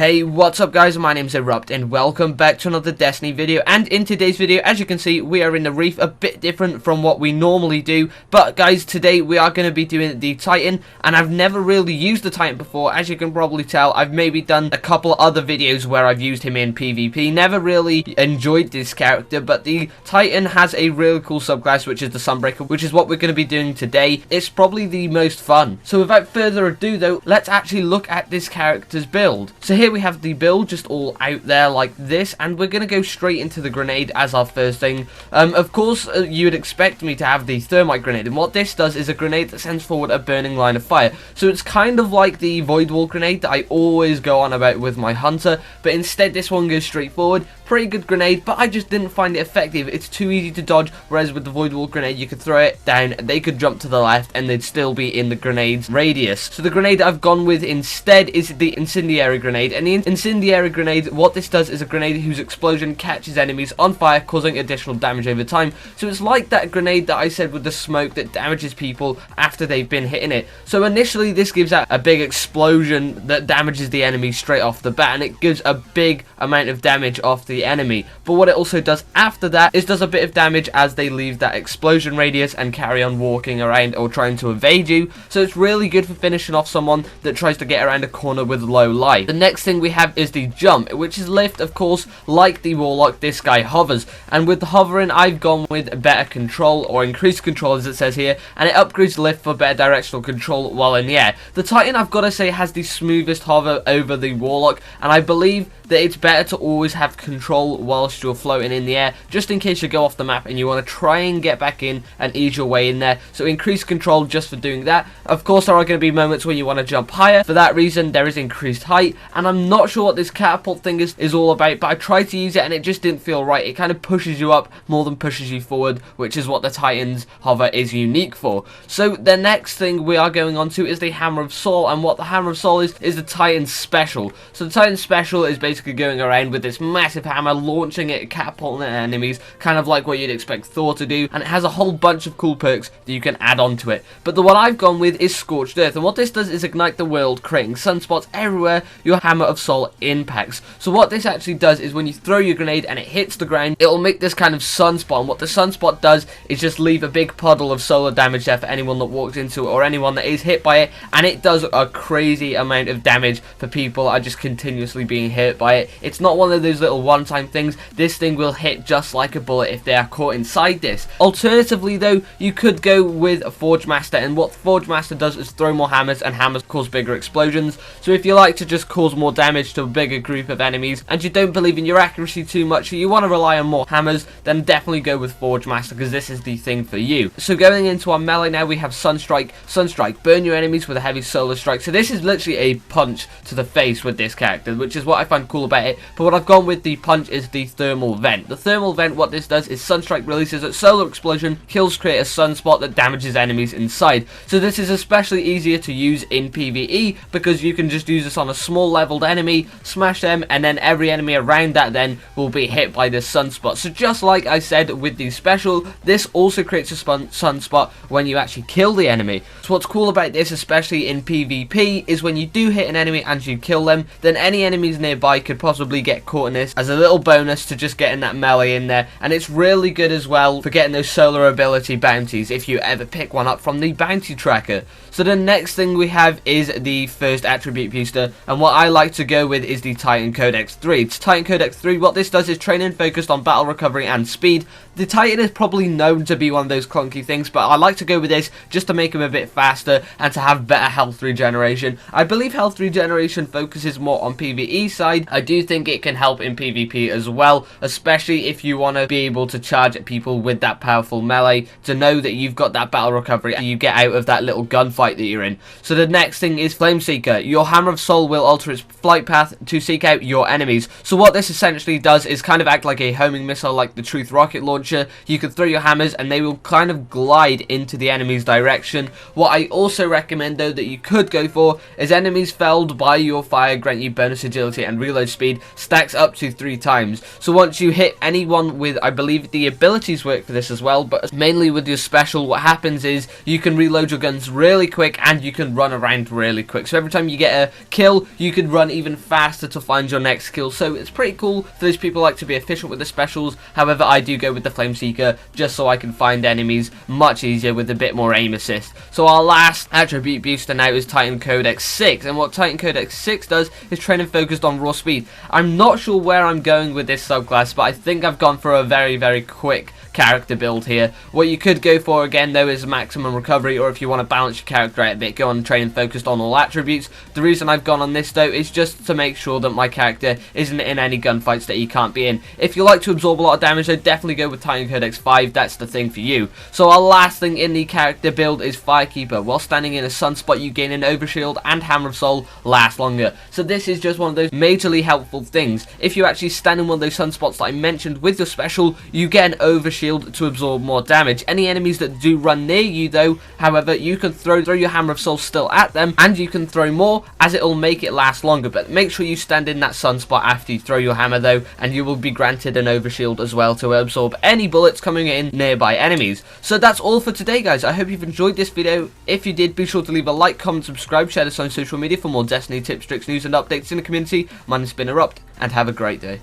Hey, what's up guys, my name's Erupt and welcome back to another Destiny video. And in today's video, as you can see, we are in the reef, a bit different from what we normally do. But guys, today we are going to be doing the Titan, and I've never really used the Titan before. As you can probably tell, I've maybe done a couple other videos where I've used him in PvP. Never really enjoyed this character, but the Titan has a really cool subclass, which is the Sunbreaker, which is what we're going to be doing today. It's probably the most fun. So without further ado though, let's actually look at this character's build. So here we have the build just all out there like this, and we're going to go straight into the grenade as our first thing. Of course, you would expect me to have the thermite grenade, and what this does is a grenade that sends forward a burning line of fire. So it's kind of like the void wall grenade that I always go on about with my hunter, but instead this one goes straight forward. Pretty good grenade, but I just didn't find it effective. It's too easy to dodge, whereas with the void wall grenade you could throw it down, they could jump to the left, and they'd still be in the grenade's radius. So the grenade I've gone with instead is the incendiary grenade, and the incendiary grenade, what this does is a grenade whose explosion catches enemies on fire, causing additional damage over time. So it's like that grenade that I said with the smoke that damages people after they've been hitting it. So initially this gives out a big explosion that damages the enemy straight off the bat, and it gives a big amount of damage off the enemy. But what it also does after that is does a bit of damage as they leave that explosion radius and carry on walking around or trying to evade you. So it's really good for finishing off someone that tries to get around a corner with low life. The next thing we have is the jump, which is lift. Of course, like the warlock, this guy hovers, and with the hovering I've gone with better control, or increased control as it says here, and it upgrades lift for better directional control while in the air. The Titan, I've got to say, has the smoothest hover over the warlock, and I believe that it's better to always have control whilst you're floating in the air, just in case you go off the map and you want to try and get back in and ease your way in there. So increased control just for doing that. Of course, there are going to be moments when you want to jump higher. For that reason, there is increased height, and I'm not sure what this catapult thing is all about, but I tried to use it and it just didn't feel right. It kind of pushes you up more than pushes you forward, which is what the Titan's hover is unique for. So the next thing we are going on to is the Hammer of Sol, and what the Hammer of Sol is the Titan's special. So the Titan's special is basically going around with this massive hammer, launching it, catapulting at enemies, kind of like what you'd expect Thor to do, and it has a whole bunch of cool perks that you can add on to it. But the one I've gone with is Scorched Earth, and what this does is ignite the world, creating sunspots everywhere your Hammer of Sol impacts. So what this actually does is when you throw your grenade and it hits the ground, it'll make this kind of sunspot, and what the sunspot does is just leave a big puddle of solar damage there for anyone that walks into it or anyone that is hit by it, and it does a crazy amount of damage for people are just continuously being hit by it. It's not one of those little one-time things. This thing will hit just like a bullet if they are caught inside this. Alternatively though, you could go with a Forge Master, and what Forge Master does is throw more hammers, and hammers cause bigger explosions. So if you like to just cause more damage to a bigger group of enemies and you don't believe in your accuracy too much, so you want to rely on more hammers, then definitely go with Forge Master, because this is the thing for you. So going into our melee now, we have Sunstrike. Sunstrike, burn your enemies with a heavy solar strike. So this is literally a punch to the face with this character, which is what I find cool about it. But what I've gone with the punch is the thermal vent. The thermal vent, what this does is Sunstrike releases a solar explosion, kills create a sunspot that damages enemies inside. So this is especially easier to use in PvE, because you can just use this on a small leveled enemy, smash them, and then every enemy around that then will be hit by this sunspot. So just like I said with the special, this also creates a sunspot when you actually kill the enemy. So what's cool about this, especially in PvP, is when you do hit an enemy and you kill them, then any enemies nearby could possibly get caught in this as a little bonus to just getting that melee in there. And it's really good as well for getting those solar ability bounties if you ever pick one up from the bounty tracker. So the next thing we have is the first attribute booster, and what I like to go with is the Titan Codex 3. Titan Codex 3, what this does is training focused on battle recovery and speed. The Titan is probably known to be one of those clunky things, but I like to go with this just to make him a bit faster and to have better health regeneration. I believe health regeneration focuses more on PvE side. I do think it can help in PvP as well, especially if you want to be able to charge at people with that powerful melee, to know that you've got that battle recovery and you get out of that little gunfight that you're in. So the next thing is Flame Seeker. Your Hammer of Sol will alter its flight path to seek out your enemies. So what this essentially does is kind of act like a homing missile, like the Truth rocket launcher, launcher, you can throw your hammers and they will kind of glide into the enemy's direction. What I also recommend though that you could go for is enemies felled by your fire grant you bonus agility and reload speed, stacks up to 3 times. So once you hit anyone with, I believe the abilities work for this as well, but mainly with your special, what happens is you can reload your guns really quick and you can run around really quick. So every time you get a kill, you can run even faster to find your next kill. So it's pretty cool for those people who like to be efficient with the specials. However, I do go with the Flame Seeker just so I can find enemies much easier with a bit more aim assist. So our last attribute booster now is Titan Codex 6, and what Titan Codex 6 does is training focused on raw speed. I'm not sure where I'm going with this subclass, but I think I've gone for a very quick character build here. What you could go for again though is maximum recovery, or if you want to balance your character out a bit, go on training focused on all attributes. The reason I've gone on this though is just to make sure that my character isn't in any gunfights that he can't be in. If you like to absorb a lot of damage though, definitely go with Titan Codex 5, that's the thing for you. So our last thing in the character build is Firekeeper. While standing in a sunspot, you gain an overshield and Hammer of Soul last longer. So this is just one of those majorly helpful things. If you actually stand in one of those sunspots that I mentioned with your special, you get an overshield to absorb more damage. Any enemies that do run near you though, however, you can throw your Hammer of Soul still at them, and you can throw more as it will make it last longer. But make sure you stand in that sunspot after you throw your hammer though, and you will be granted an overshield as well to absorb any bullets coming in nearby enemies. So that's all for today guys. I hope you've enjoyed this video. If you did, be sure to leave a like, comment, subscribe, share this on social media for more Destiny tips, tricks, news and updates in the community. My name's been Erupt, and have a great day.